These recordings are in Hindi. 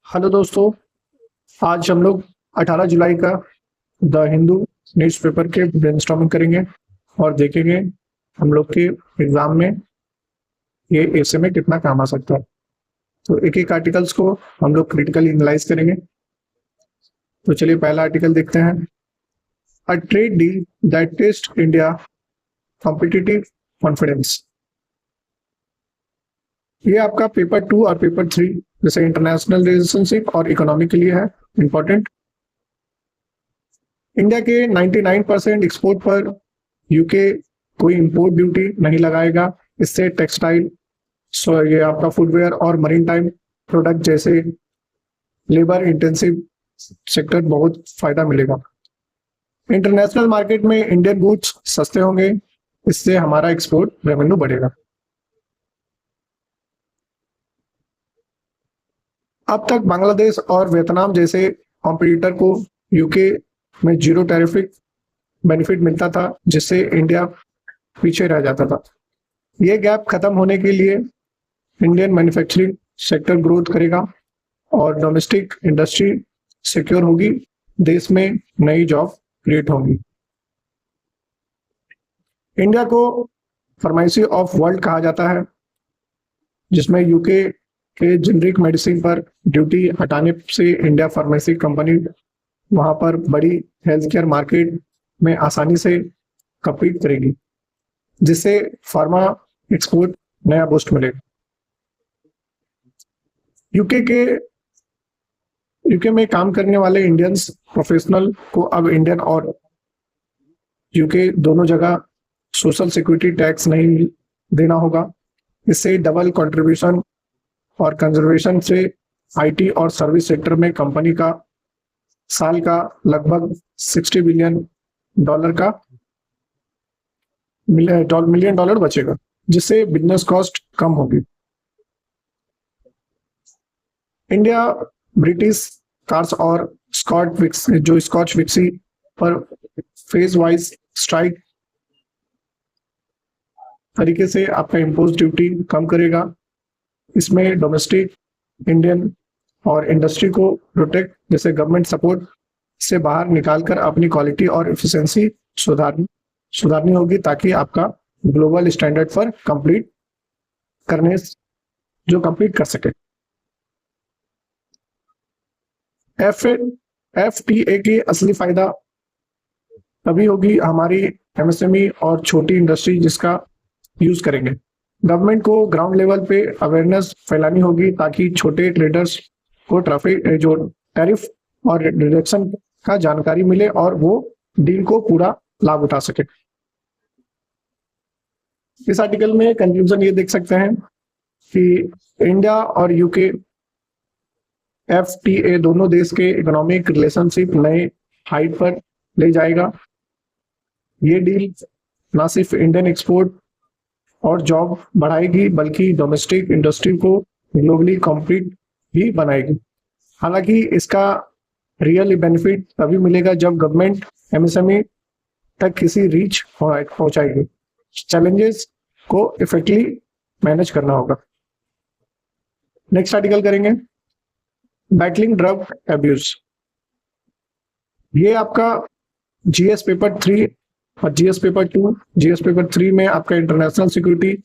हेलो दोस्तों, आज हम लोग 18 जुलाई का द हिंदू न्यूज़पेपर के ब्रेनस्टॉर्मिंग करेंगे और देखेंगे हम लोग के एग्जाम में ये ऐसे में कितना काम आ सकता है। तो एक एक आर्टिकल्स को हम लोग क्रिटिकली एनालाइज करेंगे। तो चलिए पहला आर्टिकल देखते हैं। A trade deal that test India competitive confidence. ये आपका पेपर 2 और पेपर 3 जैसे इंटरनेशनल रिलेशनशिप और इकोनॉमी के लिए है इंपॉर्टेंट। इंडिया के 99% एक्सपोर्ट पर यूके कोई इंपोर्ट ड्यूटी नहीं लगाएगा। इससे टेक्सटाइल, ये आपका फुटवेयर और मरीन टाइम प्रोडक्ट जैसे लेबर इंटेंसिव सेक्टर बहुत फायदा मिलेगा। इंटरनेशनल मार्केट में इंडियन गुड्स सस्ते होंगे, इससे हमारा एक्सपोर्ट रेवेन्यू बढ़ेगा। अब तक बांग्लादेश और वियतनाम जैसे कॉम्पिटिटर को यूके में जीरो टैरिफिक बेनिफिट मिलता था, जिससे इंडिया पीछे रह जाता था। ये गैप खत्म होने के लिए इंडियन मैन्युफैक्चरिंग सेक्टर ग्रोथ करेगा और डोमेस्टिक इंडस्ट्री सिक्योर होगी, देश में नई जॉब क्रिएट होंगी। इंडिया को फार्मेसी ऑफ वर्ल्ड कहा जाता है, जिसमें यूके के जेनरिक मेडिसिन पर ड्यूटी हटाने से इंडिया फार्मेसी कंपनी वहां पर बड़ी हेल्थ केयर मार्केट में आसानी से कम्पीट करेगी, जिससे फार्मा एक्सपोर्ट नया बूस्ट मिलेगा। यूके में काम करने वाले इंडियंस प्रोफेशनल को अब इंडियन और यूके दोनों जगह सोशल सिक्योरिटी टैक्स नहीं देना होगा। इससे डबल कंट्रीब्यूशन और कंजर्वेशन से आईटी और सर्विस सेक्टर में कंपनी का साल का लगभग $60 बिलियन का मिलियन डॉलर बचेगा, जिससे बिजनेस कॉस्ट कम होगी। इंडिया ब्रिटिश कार्स और स्कॉच विक्सी पर फेज वाइज स्ट्राइक तरीके से आपका इम्पोज ड्यूटी कम करेगा। इसमें डोमेस्टिक इंडियन और इंडस्ट्री को प्रोटेक्ट जैसे गवर्नमेंट सपोर्ट से बाहर निकालकर अपनी क्वालिटी और एफिशिएंसी सुधारनी होगी, ताकि आपका ग्लोबल स्टैंडर्ड पर कंप्लीट कर सके। एफटीए की असली फायदा तभी होगी हमारी एमएसएमई और छोटी इंडस्ट्री जिसका यूज करेंगे। गवर्नमेंट को ग्राउंड लेवल पे अवेयरनेस फैलानी होगी, ताकि छोटे ट्रेडर्स को टैरिफ और रिडक्शन का जानकारी मिले और वो डील को पूरा लाभ उठा सके। इस आर्टिकल में कंक्लूजन ये देख सकते हैं कि इंडिया और यूके एफटीए दोनों देश के इकोनॉमिक रिलेशनशिप नए हाइट पर ले जाएगा। ये डील ना सिर्फ इंडियन एक्सपोर्ट और जॉब बढ़ाएगी, बल्कि डोमेस्टिक इंडस्ट्री को ग्लोबली कॉम्पिटिटिव भी बनाएगी। हालांकि इसका रियल बेनिफिट तभी मिलेगा जब गवर्नमेंट एमएसएमई तक किसी रीच पहुंचाएगी। चैलेंजेस को इफेक्टिवली मैनेज करना होगा। नेक्स्ट आर्टिकल करेंगे बैटलिंग ड्रग एब्यूज। ये आपका जीएस पेपर 3 और जीएस पेपर 2, जीएस पेपर 3 में आपका इंटरनेशनल सिक्योरिटी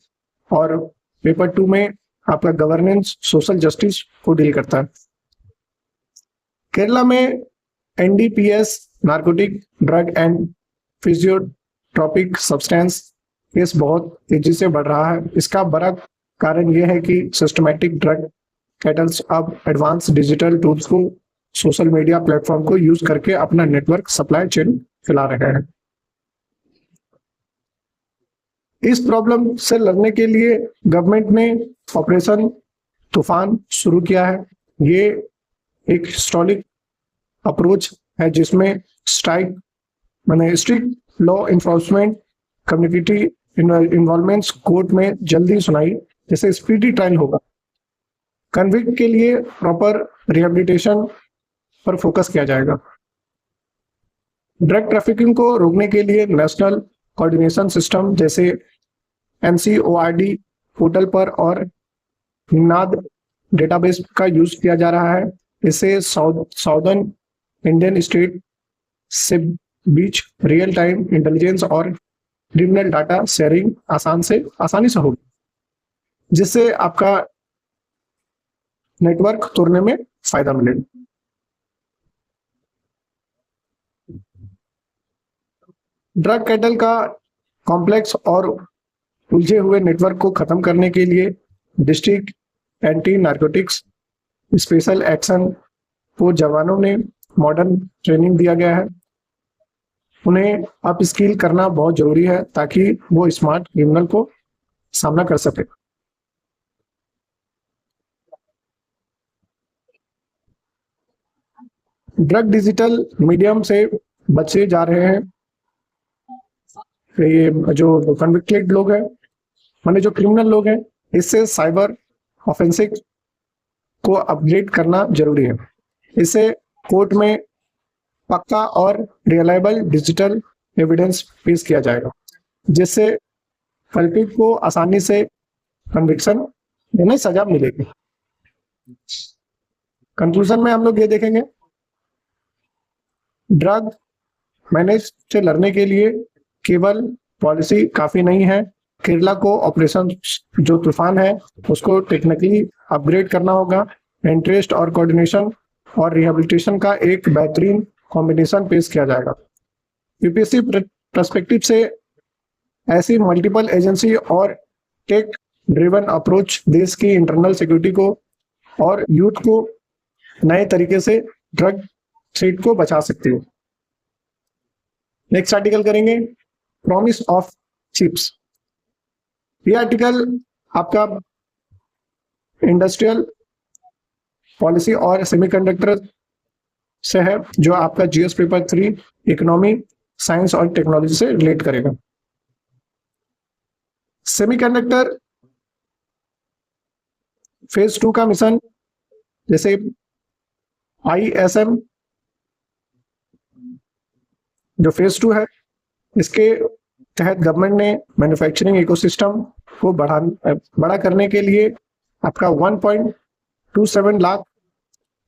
और पेपर 2 में आपका गवर्नेंस सोशल जस्टिस को डील करता है। केरला में NDPS narcotic drug and psychotropic substance case बहुत तेजी से बढ़ रहा है। इसका बड़ा कारण यह है कि सिस्टमैटिक ड्रग कैटल्स अब एडवांस डिजिटल टूल्स को सोशल मीडिया प्लेटफॉर्म को यूज करके अपना नेटवर्क सप्लाई चेन फैला रहे हैं। इस प्रॉब्लम से लड़ने के लिए गवर्नमेंट ने ऑपरेशन तूफान शुरू किया है। ये एक हिस्टोरिक अप्रोच है, जिसमें strict law enforcement, community involvement, court में जल्दी सुनाई जैसे स्पीडी ट्रायल होगा। कन्विक्ट के लिए प्रॉपर रिहेबिलिटेशन पर फोकस किया जाएगा। ड्रग ट्रैफिकिंग को रोकने के लिए नेशनल कोऑर्डिनेशन सिस्टम जैसे एनसीओआरडी पोर्टल पर और नाद डेटाबेस का यूज किया जा रहा है। इससे साउदर्न इंडियन स्टेट से बीच रियल टाइम इंटेलिजेंस और क्रिमिनल डाटा शेयरिंग आसानी से होगी, जिससे आपका नेटवर्क तोड़ने में फायदा मिलेगा। ड्रग कैटल का कॉम्प्लेक्स और उलझे हुए नेटवर्क को खत्म करने के लिए district anti narcotics special action को जवानों ने मॉडर्न ट्रेनिंग दिया गया है। उन्हें अप स्किल करना बहुत जरूरी है ताकि वो स्मार्ट क्रिमिनल को सामना कर सके। ड्रग डिजिटल मीडियम से बचे जा रहे हैं। ये जो कन्विक्टेड लोग हैं, माने जो क्रिमिनल लोग हैं, इससे साइबर ऑफेंसिक को अपग्रेड करना जरूरी है। इससे कोर्ट में पक्का और रिलायबल डिजिटल एविडेंस पेश किया जाएगा, जिससे कल्प्रिट को आसानी से कन्विक्शन यानी सजा मिलेगी। कंक्लूजन में हम लोग ये देखेंगे, ड्रग मैनेज से लड़ने के लिए केवल पॉलिसी काफी नहीं है। केरला को ऑपरेशन जो तूफान है उसको टेक्निकली अपग्रेड करना होगा। इंटरेस्ट और कोऑर्डिनेशन और रिहेबिलिटेशन का एक बेहतरीन कॉम्बिनेशन पेश किया जाएगा। यूपीएससी पर्सपेक्टिव से ऐसी मल्टीपल एजेंसी और टेक ड्रिवन अप्रोच देश की इंटरनल सिक्योरिटी को और यूथ को नए तरीके से ड्रग थ्रेट को बचा सकती है। नेक्स्ट आर्टिकल करेंगे, प्रॉमिस ऑफ चिप्स। ये आर्टिकल आपका इंडस्ट्रियल पॉलिसी और सेमीकंडक्टर से है, जो आपका जीएस पेपर 3 इकोनॉमी साइंस और टेक्नोलॉजी से रिलेट करेगा। सेमीकंडक्टर फेज 2 का मिशन, जैसे ISM जो फेज 2 है, इसके तहत गवर्नमेंट ने मैन्युफैक्चरिंग इकोसिस्टम को बड़ा करने के लिए आपका 1.27 लाख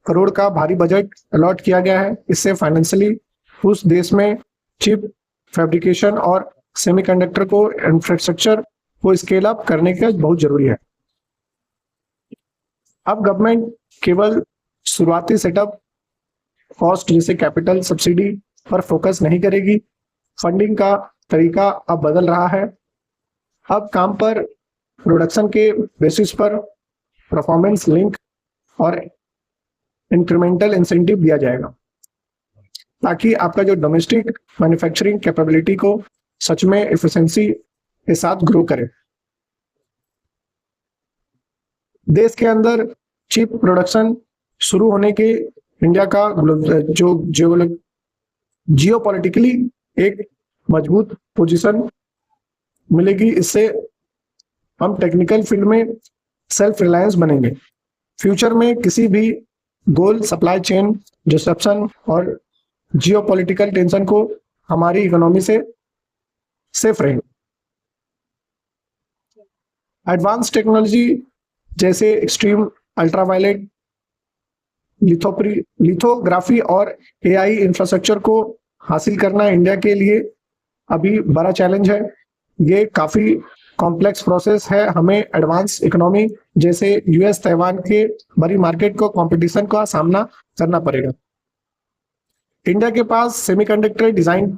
करोड़ का भारी बजट अलॉट किया गया है। इससे फाइनेंशियली उस देश में चिप फैब्रिकेशन और सेमीकंडक्टर को इंफ्रास्ट्रक्चर को स्केल अप करने का बहुत जरूरी है। अब गवर्नमेंट केवल शुरुआती सेटअप कॉस्ट जैसे कैपिटल सब्सिडी पर फोकस नहीं करेगी। फंडिंग का तरीका अब बदल रहा है। अब काम पर प्रोडक्शन के बेसिस पर परफॉर्मेंस लिंक और इंक्रीमेंटल इंसेंटिव दिया जाएगा, ताकि आपका जो डोमेस्टिक मैन्युफैक्चरिंग कैपेबिलिटी को सच में एफिशिएंसी के साथ ग्रो करे। देश के अंदर चिप प्रोडक्शन शुरू होने के इंडिया का जो जियोपॉलिटिकली एक मजबूत पोजीशन मिलेगी। इससे हम टेक्निकल फील्ड में सेल्फ रिलायंस बनेंगे। फ्यूचर में किसी भी गोल सप्लाई चेन डिसरप्शन और जियोपॉलिटिकल टेंशन को हमारी इकोनॉमी से सेफ रहेंगे। एडवांस टेक्नोलॉजी जैसे एक्सट्रीम अल्ट्रावायलेट लिथोग्राफी और एआई इंफ्रास्ट्रक्चर को हासिल करना इंडिया के लिए अभी बड़ा चैलेंज है। ये काफी कॉम्प्लेक्स प्रोसेस है। हमें एडवांस इकोनॉमी जैसे यूएस ताइवान के बड़ी मार्केट को कंपटीशन का सामना करना पड़ेगा। इंडिया के पास सेमीकंडक्टर डिजाइन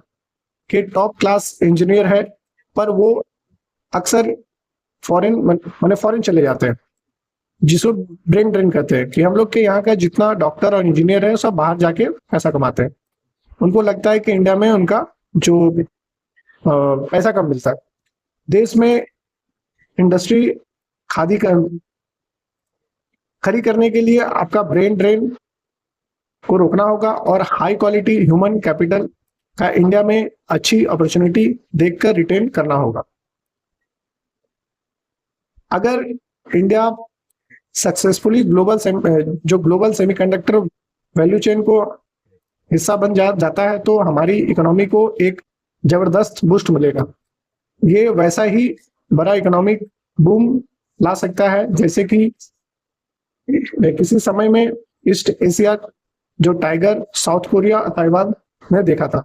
के टॉप क्लास इंजीनियर है, पर वो अक्सर फॉरेन चले जाते हैं, जिसको ब्रेन ड्रेन कहते हैं कि हम लोग के यहाँ का जितना डॉक्टर और इंजीनियर है सब बाहर जाके पैसा कमाते हैं। उनको लगता है कि इंडिया में उनका जो पैसा कम मिलता है। देश में इंडस्ट्री खड़ी करने के लिए आपका ब्रेन ड्रेन को रोकना होगा और हाई क्वालिटी ह्यूमन कैपिटल का इंडिया में अच्छी अपॉर्चुनिटी देखकर रिटेन करना होगा। अगर India successfully global semiconductor value chain को हिस्सा बन जाता है तो हमारी इकोनॉमी को एक जबरदस्त बूस्ट मिलेगा। ये वैसा ही बड़ा इकोनॉमिक बूम ला सकता है जैसे कि किसी समय में ईस्ट एशिया जो टाइगर साउथ कोरिया ताइवान में देखा था।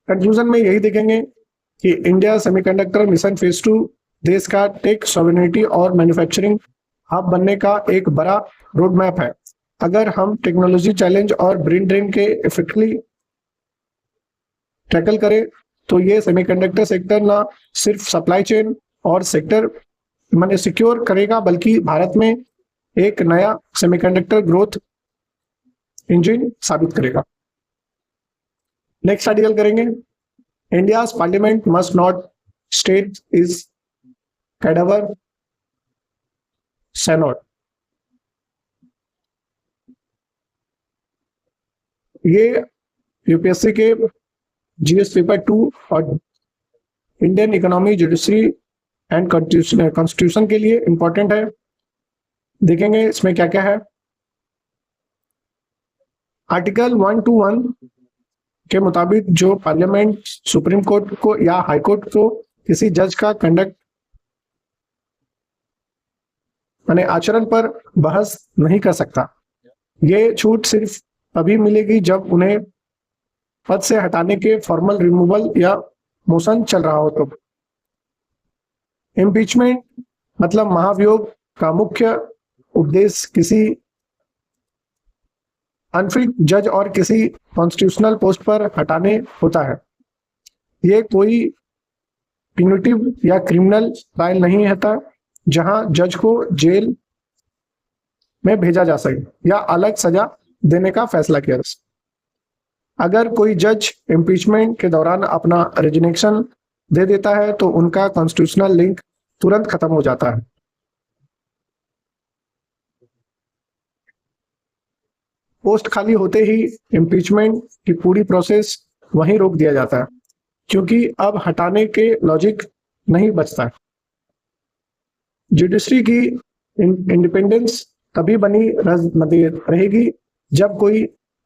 कंक्लूजन में यही देखेंगे कि इंडिया सेमीकंडक्टर मिशन फेज 2 देश का टेक सॉवरेनिटी और मैन्युफैक्चरिंग हब बनने का एक बड़ा रोड मैप है। अगर हम टेक्नोलॉजी चैलेंज और ब्रेन ड्रेन के इफेक्टली टैकल करें तो ये सेमीकंडक्टर सेक्टर ना सिर्फ सप्लाई चेन और सेक्टर मैंने सिक्योर करेगा बल्कि भारत में एक नया सेमीकंडक्टर ग्रोथ इंजन साबित करेगा। नेक्स्ट आर्टिकल करेंगे, India's parliament must not state is cadaver synod. ये यूपीएससी के जीएस पेपर 2 और Indian economy judiciary and constitution के लिए इंपॉर्टेंट है। देखेंगे इसमें क्या क्या है। आर्टिकल 121 के मुताबिक जो पार्लियामेंट सुप्रीम कोर्ट को या हाई कोर्ट को किसी जज का कंडक्ट यानी आचरण पर बहस नहीं कर सकता। ये छूट सिर्फ तभी मिलेगी जब उन्हें पद से हटाने के फॉर्मल रिमूवल या मोशन चल रहा हो तो। इम्पीचमेंट मतलब महाभियोग का मुख्य उद्देश्य किसी अनफिट जज और किसी कॉन्स्टिट्यूशनल पोस्ट पर हटाने होता है। ये कोई पिन्यूटिव या क्रिमिनल ट्रायल नहीं होता जहां जज को जेल में भेजा जा सके या अलग सजा देने का फैसला किया जा सके। अगर कोई जज इम्पीचमेंट के दौरान अपना रेजिग्नेशन दे देता है तो उनका कॉन्स्टिट्यूशनल लिंक तुरंत खत्म हो जाता है। पोस्ट खाली होते ही इम्पीचमेंट की पूरी प्रोसेस वहीं रोक दिया जाता है क्योंकि अब हटाने के लॉजिक नहीं बचता है। जुडिशरी की इंडिपेंडेंस तभी बनी रहेगी जब कोई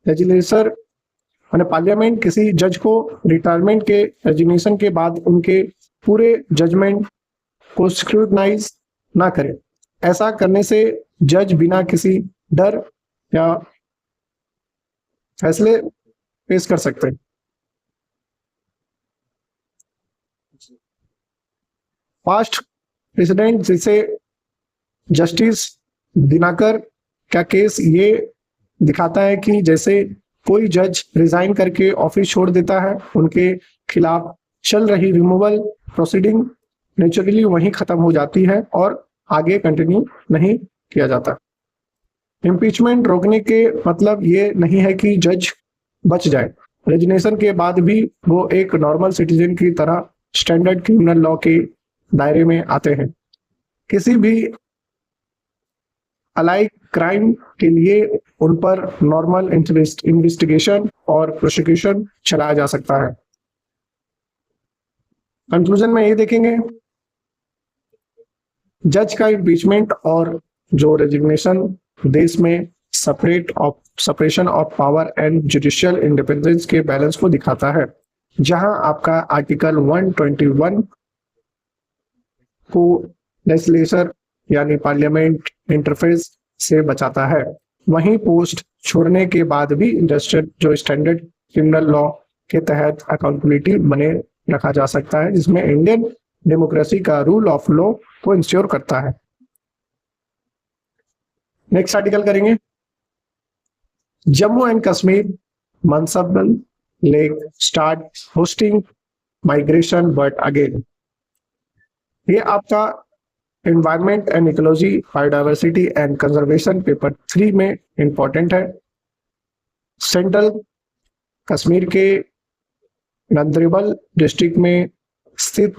लेजिस्लेचर यानी पार्लियामेंट किसी जज को रिटायरमेंट के रेजिग्नेशन के बाद उनके पूरे जजमेंट को स्क्रूटनाइज ना करे। ऐसा करने से जज बिना किसी डर या फैसले पेश कर सकते हैं। पास्ट प्रेसिडेंट जैसे जस्टिस दिनाकर का केस ये दिखाता है कि जैसे कोई जज रिजाइन करके ऑफिस छोड़ देता है, उनके खिलाफ चल रही रिमूवल प्रोसीडिंग नेचुरली वहीं खत्म हो जाती है और आगे कंटिन्यू नहीं किया जाता। इम्पीचमेंट रोकने के मतलब ये नहीं है कि जज बच जाए। रेजिग्नेशन के बाद भी वो एक नॉर्मल सिटीजन की तरह स्टैंडर्ड क्रिमिनल लॉ के दायरे में आते हैं। किसी भी अलाइक क्राइम के लिए उन पर नॉर्मल इन्वेस्टिगेशन और प्रोसिक्यूशन चलाया जा सकता है। कंक्लूजन में ये देखेंगे, जज का इम्पीचमेंट और जो रेजिग्नेशन देश में separation of power and judicial independence के बैलेंस को दिखाता है। जहां आपका आर्टिकल 121 को लेजिस्लेचर यानी पार्लियामेंट इंटरफेस से बचाता है, वहीं पोस्ट छोड़ने के बाद भी जो स्टैंडर्ड क्रिमिनल लॉ के तहत अकाउंटेबिलिटी बने रखा जा सकता है, जिसमें इंडियन डेमोक्रेसी का रूल ऑफ लॉ को इंश्योर करता है। नेक्स्ट आर्टिकल करेंगे, Jammu and Kashmir Mansbal lake start hosting migration but again. ये आपका environment and ecology biodiversity and conservation paper 3 में इंपॉर्टेंट है। सेंट्रल कश्मीर के गंदरबल डिस्ट्रिक्ट में स्थित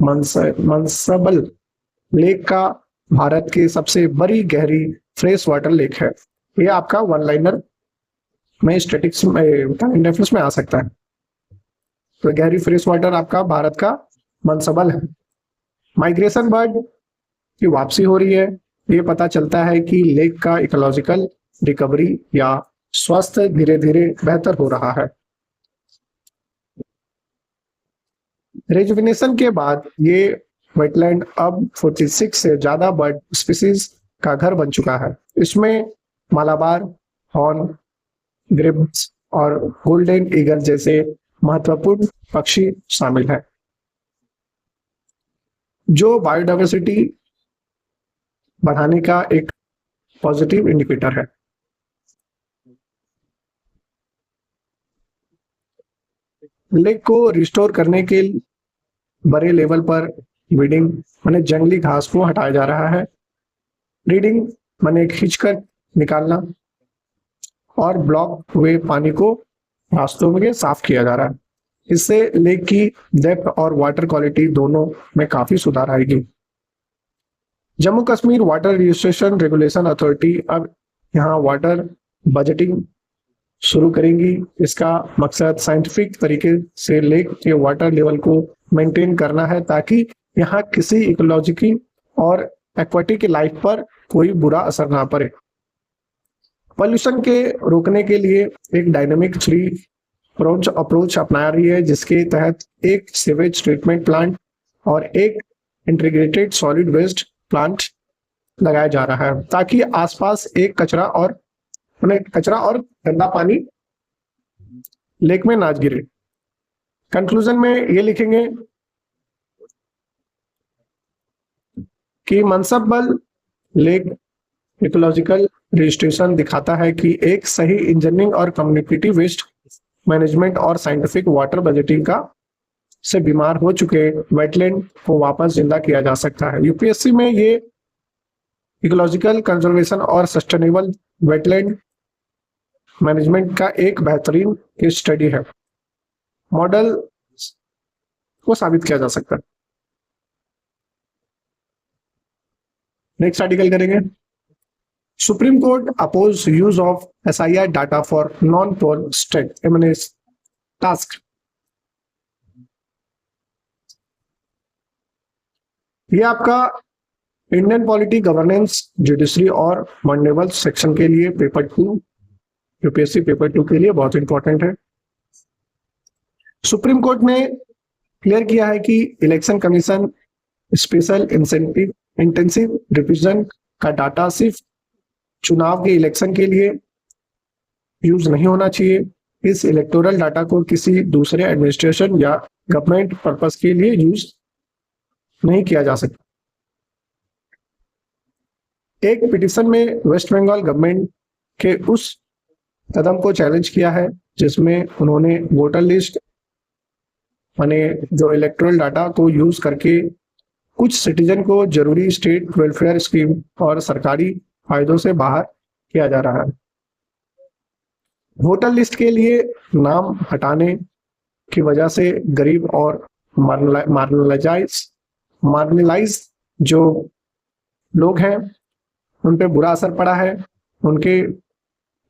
मनसबल लेक का भारत की सबसे बड़ी गहरी फ्रेश वाटर लेक है। ये आपका वन लाइनर में स्टैटिक्स में करंट अफेयर्स में आ सकता है। तो गहरी फ्रेश वाटर आपका भारत का मनसबल है। माइग्रेशन बर्ड की वापसी हो रही है। ये पता चलता है कि लेक का इकोलॉजिकल रिकवरी या स्वास्थ्य धीरे धीरे बेहतर हो रहा है। रेजुविनेशन के बाद ये वेटलैंड अब 46 से ज्यादा बर्ड स्पीसीज का घर बन चुका है। इसमें मालाबार, हॉर्न, ग्रिब्स और गोल्डन ईगल जैसे महत्वपूर्ण पक्षी शामिल हैं, जो बायोडायवर्सिटी बढ़ाने का एक पॉजिटिव इंडिकेटर है। लेक को रिस्टोर करने के बड़े लेवल पर ब्रीडिंग माने जंगली घास को हटाया जा रहा है, ब्रीडिंग माने खींचकर निकालना, और ब्लॉक हुए पानी को रास्तों में साफ किया जा रहा है। इससे लेक की डेप्थ और वाटर क्वालिटी दोनों में काफी सुधार आएगी। Jammu Kashmir water registration regulation authority अब यहाँ वाटर बजटिंग शुरू करेंगी। इसका मकसद साइंटिफिक तरीके से लेक के वाटर लेवल को मेंटेन करना है, ताकि यहाँ किसी इकोलॉजिकल और एक्वाटिक लाइफ पर कोई बुरा असर ना पड़े। पॉल्यूशन के रोकने के लिए एक डायनामिक थ्री अप्रोच अपना रही है, जिसके तहत एक सीवेज ट्रीटमेंट प्लांट और एक इंटीग्रेटेड सॉलिड वेस्ट प्लांट लगाया जा रहा है, ताकि आसपास एक कचरा और गंदा पानी लेक में ना गिरे। कंक्लूजन में ये लिखेंगे कि मनसबल लेक इकोलॉजिकल रजिस्ट्रेशन दिखाता है कि एक सही इंजीनियरिंग और कम्युनिटी वेस्ट मैनेजमेंट और साइंटिफिक वाटर बजटिंग का से बीमार हो चुके वेटलैंड को वापस जिंदा किया जा सकता है। यूपीएससी में ये इकोलॉजिकल कंजर्वेशन और सस्टेनेबल वेटलैंड मैनेजमेंट का एक बेहतरीन केस स्टडी है, मॉडल को साबित किया जा सकता है। नेक्स्ट आर्टिकल करेंगे, Supreme Court oppose use of SIR data for non poll state MNS task. ये आपका इंडियन पॉलिटी गवर्नेंस जुडिशरी और मंडेबल सेक्शन के लिए पेपर 2 यूपीएससी पेपर 2 के लिए बहुत इंपॉर्टेंट है। सुप्रीम कोर्ट ने क्लियर किया है कि election commission special intensive revision का डाटा सिर्फ चुनाव के इलेक्शन के लिए यूज नहीं होना चाहिए। इस इलेक्टोरल डाटा को किसी दूसरे एडमिनिस्ट्रेशन या गवर्नमेंट पर्पस के लिए यूज नहीं किया जा सकता। एक पिटीशन में वेस्ट बंगाल गवर्नमेंट के उस कदम को चैलेंज किया है, जिसमें उन्होंने वोटर लिस्ट माने जो इलेक्टोरल डाटा को यूज करके कुछ सिटीजन को जरूरी स्टेट वेलफेयर स्कीम और सरकारी फायदों से बाहर किया जा रहा है। वोटर लिस्ट के लिए नाम हटाने की वजह से गरीब और मार्जिनलाइज जो लोग हैं उन पे बुरा असर पड़ा है।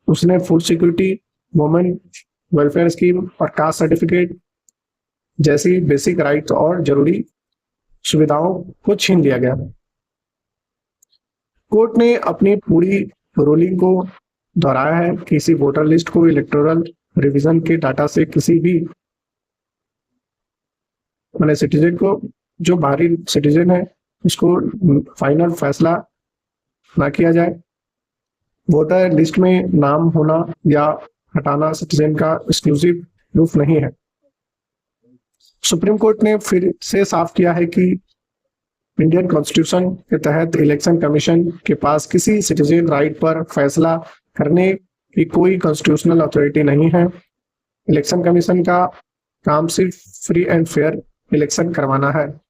उसने food security, women welfare scheme और कास्ट सर्टिफिकेट जैसी बेसिक राइट्स और जरूरी सुविधाओं को छीन लिया गया। कोर्ट ने अपनी पूरी रूलिंग को दोहराया है कि इसी वोटर लिस्ट को इलेक्टोरल रिवीजन के डाटा से किसी भी मैंने सिटीजन को, जो बाहरी सिटीजन है, उसको फाइनल फैसला ना किया जाए। वोटर लिस्ट में नाम होना या हटाना सिटीजन का एक्सक्लूसिव प्रूफ नहीं है। सुप्रीम कोर्ट ने फिर से साफ किया है कि इंडियन कॉन्स्टिट्यूशन के तहत इलेक्शन कमीशन के पास किसी सिटीजन राइट पर फैसला करने की कोई कॉन्स्टिट्यूशनल अथॉरिटी नहीं है। इलेक्शन कमीशन का काम सिर्फ फ्री एंड फेयर इलेक्शन करवाना है।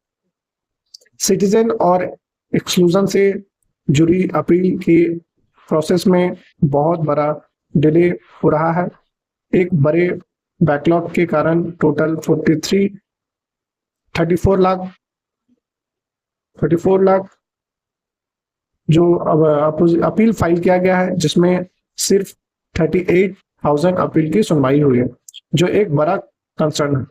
सिटीजन और एक्सक्लूजन से जुड़ी अपील की प्रोसेस में बहुत बड़ा डिले हो रहा है। एक बड़े बैकलॉग के कारण टोटल 34 लाख जो अपील फाइल किया गया है, जिसमें सिर्फ 38,000 अपील की सुनवाई हुई है, जो एक बड़ा कंसर्न है।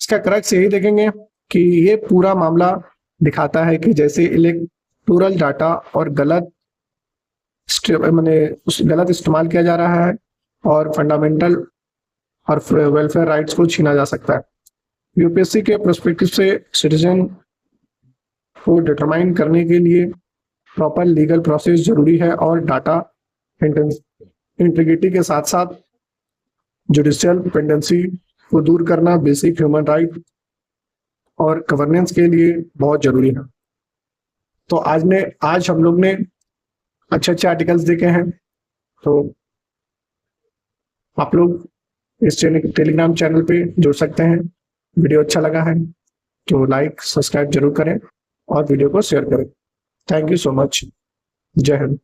इसका क्रक्स यही देखेंगे कि ये पूरा मामला दिखाता है कि जैसे इलेक्टोरल डाटा और गलत इस्तेमाल किया जा रहा है और फंडामेंटल और वेलफेयर राइट्स को छीना जा सकता है। यूपीएससी के पर्सपेक्टिव से सिटीजन को डिटरमाइन करने के लिए प्रॉपर लीगल प्रोसेस जरूरी है और डाटा इंटीग्रिटी के साथ साथ जुडिशियल डिपेंडेंसी को दूर करना बेसिक ह्यूमन राइट और गवर्नेंस के लिए बहुत जरूरी है। तो आज हम लोग ने अच्छे आर्टिकल्स देखे हैं। तो आप लोग इस टेलीग्राम चैनल पे जुड़ सकते हैं। वीडियो अच्छा लगा है तो लाइक सब्सक्राइब जरूर करें और वीडियो को शेयर करें। Thank you so much. जय हिंद।